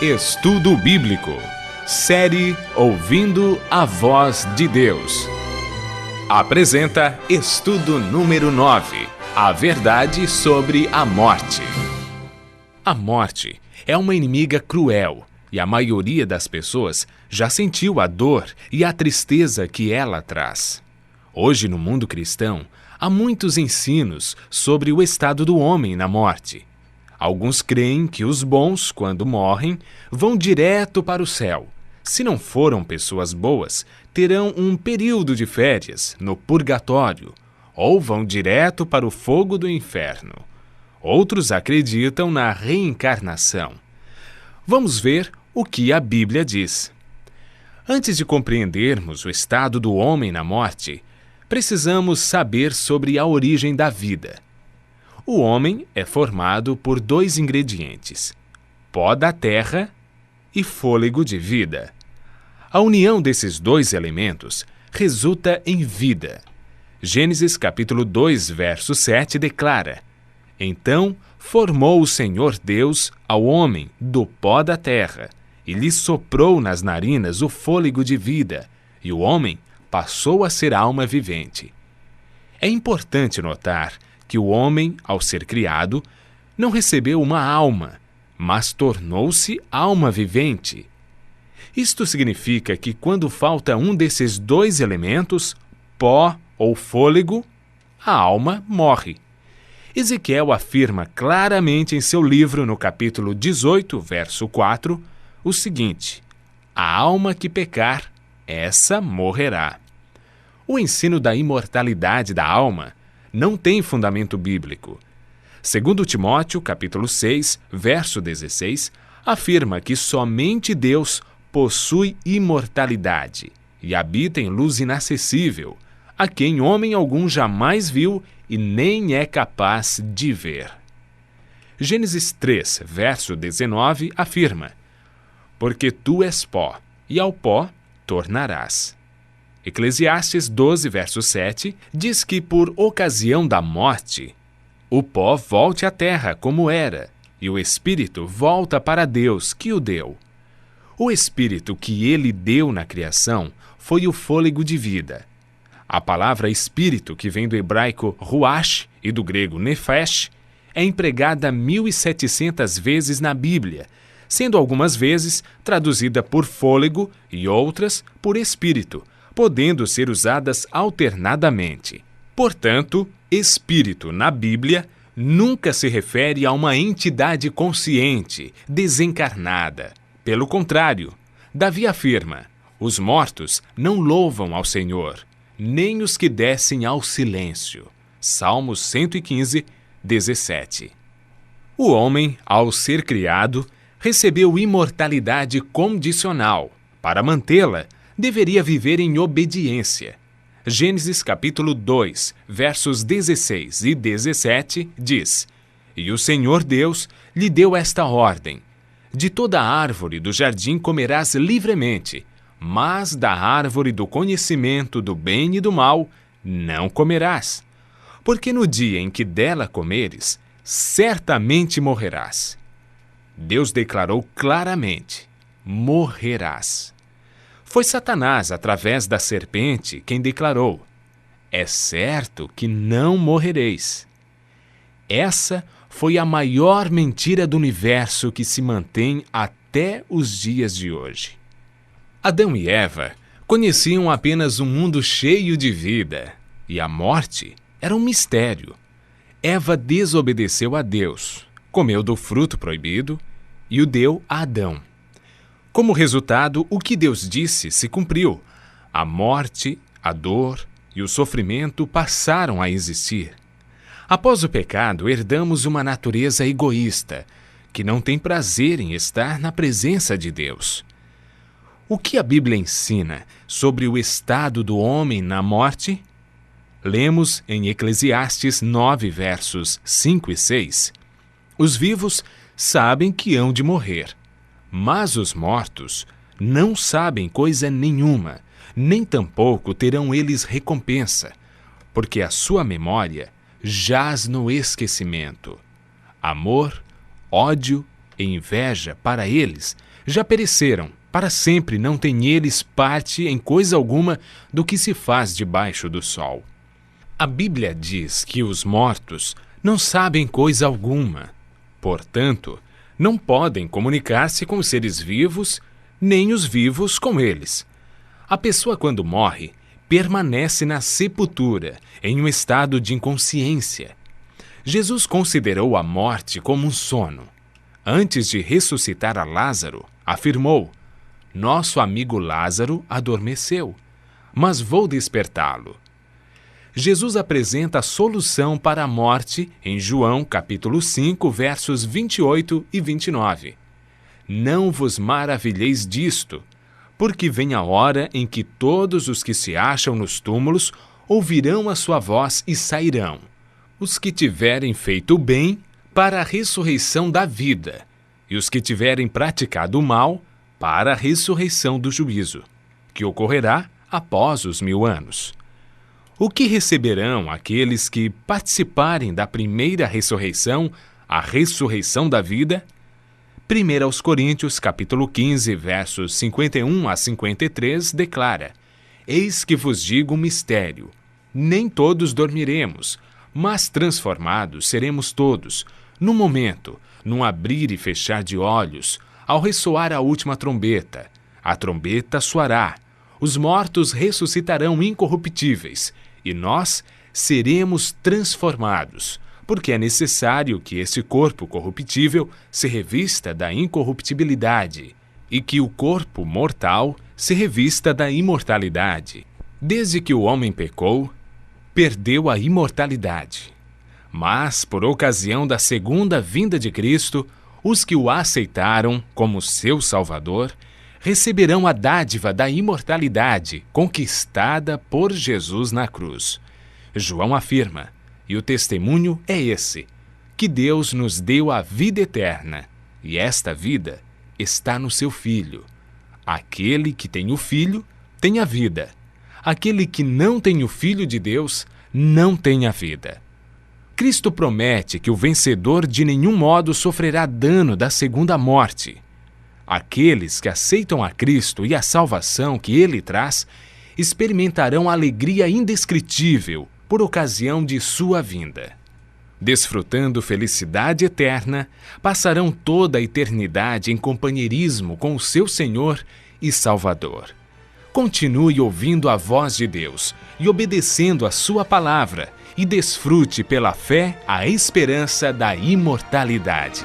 Estudo Bíblico. Série Ouvindo a Voz de Deus. Apresenta estudo número 9. A verdade sobre a morte. A morte é uma inimiga cruel e a maioria das pessoas já sentiu a dor e a tristeza que ela traz. Hoje, no mundo cristão, há muitos ensinos sobre o estado do homem na morte. Alguns creem que os bons, quando morrem, vão direto para o céu. Se não foram pessoas boas, terão um período de férias no purgatório, ou vão direto para o fogo do inferno. Outros acreditam na reencarnação. Vamos ver o que a Bíblia diz. Antes de compreendermos o estado do homem na morte, precisamos saber sobre a origem da vida. O homem é formado por dois ingredientes: pó da terra e fôlego de vida. A união desses dois elementos resulta em vida. Gênesis capítulo 2, verso 7 declara: Então formou o Senhor Deus ao homem do pó da terra, e lhe soprou nas narinas o fôlego de vida, e o homem passou a ser alma vivente. É importante notar que o homem, ao ser criado, não recebeu uma alma, mas tornou-se alma vivente. Isto significa que quando falta um desses dois elementos, pó ou fôlego, a alma morre. Ezequiel afirma claramente em seu livro, no capítulo 18, verso 4, o seguinte: A alma que pecar, essa morrerá. O ensino da imortalidade da alma não tem fundamento bíblico. Segundo Timóteo, capítulo 6, verso 16, afirma que somente Deus possui imortalidade e habita em luz inacessível, a quem homem algum jamais viu e nem é capaz de ver. Gênesis 3, verso 19, afirma: Porque tu és pó, e ao pó tornarás. Eclesiastes 12, verso 7, diz que por ocasião da morte, o pó volte à terra como era, e o espírito volta para Deus que o deu. O espírito que ele deu na criação foi o fôlego de vida. A palavra espírito, que vem do hebraico ruach e do grego nefesh, é empregada 1.700 vezes na Bíblia, sendo algumas vezes traduzida por fôlego e outras por espírito, podendo ser usadas alternadamente. Portanto, espírito na Bíblia nunca se refere a uma entidade consciente, desencarnada. Pelo contrário, Davi afirma: os mortos não louvam ao Senhor, nem os que descem ao silêncio. Salmos 115, 17. O homem, ao ser criado, recebeu imortalidade condicional. Para mantê-la, deveria viver em obediência. Gênesis capítulo 2, versos 16 e 17 diz: E o Senhor Deus lhe deu esta ordem: De toda árvore do jardim comerás livremente, mas da árvore do conhecimento do bem e do mal não comerás, porque no dia em que dela comeres, certamente morrerás. Deus declarou claramente: morrerás. Foi Satanás, através da serpente, quem declarou: é certo que não morrereis. Essa foi a maior mentira do universo que se mantém até os dias de hoje. Adão e Eva conheciam apenas um mundo cheio de vida, e a morte era um mistério. Eva desobedeceu a Deus, comeu do fruto proibido e o deu a Adão. Como resultado, o que Deus disse se cumpriu. A morte, a dor e o sofrimento passaram a existir. Após o pecado, herdamos uma natureza egoísta, que não tem prazer em estar na presença de Deus. O que a Bíblia ensina sobre o estado do homem na morte? Lemos em Eclesiastes 9, versos 5 e 6. Os vivos sabem que hão de morrer, mas os mortos não sabem coisa nenhuma, nem tampouco terão eles recompensa, porque a sua memória jaz no esquecimento. Amor, ódio e inveja para eles Já pereceram, para sempre não têm eles parte em coisa alguma do que se faz debaixo do sol. A Bíblia diz que os mortos não sabem coisa alguma, portanto, não podem comunicar-se com os seres vivos, nem os vivos com eles. A pessoa, quando morre, permanece na sepultura, em um estado de inconsciência. Jesus considerou a morte como um sono. Antes de ressuscitar a Lázaro, afirmou: nosso amigo Lázaro adormeceu, mas vou despertá-lo. Jesus apresenta a solução para a morte em João capítulo 5, versos 28 e 29. Não vos maravilheis disto, porque vem a hora em que todos os que se acham nos túmulos ouvirão a sua voz e sairão. Os que tiverem feito o bem, para a ressurreição da vida, e os que tiverem praticado o mal, para a ressurreição do juízo, que ocorrerá após os 1000 anos. O que receberão aqueles que participarem da primeira ressurreição, a ressurreição da vida? 1 aos Coríntios, capítulo 15, versos 51 a 53, declara: Eis que vos digo um mistério. Nem todos dormiremos, mas transformados seremos todos, num momento, num abrir e fechar de olhos, ao ressoar a última trombeta. A trombeta soará, os mortos ressuscitarão incorruptíveis, e nós seremos transformados, porque é necessário que esse corpo corruptível se revista da incorruptibilidade e que o corpo mortal se revista da imortalidade. Desde que o homem pecou, perdeu a imortalidade. Mas, por ocasião da segunda vinda de Cristo, os que o aceitaram como seu Salvador receberão a dádiva da imortalidade conquistada por Jesus na cruz. João afirma, e o testemunho é esse, que Deus nos deu a vida eterna, e esta vida está no seu Filho. Aquele que tem o Filho tem a vida. Aquele que não tem o Filho de Deus não tem a vida. Cristo promete que o vencedor de nenhum modo sofrerá dano da segunda morte. Aqueles que aceitam a Cristo e a salvação que Ele traz experimentarão alegria indescritível por ocasião de sua vinda. Desfrutando felicidade eterna, passarão toda a eternidade em companheirismo com o seu Senhor e Salvador. Continue ouvindo a voz de Deus e obedecendo a sua palavra, e desfrute pela fé a esperança da imortalidade.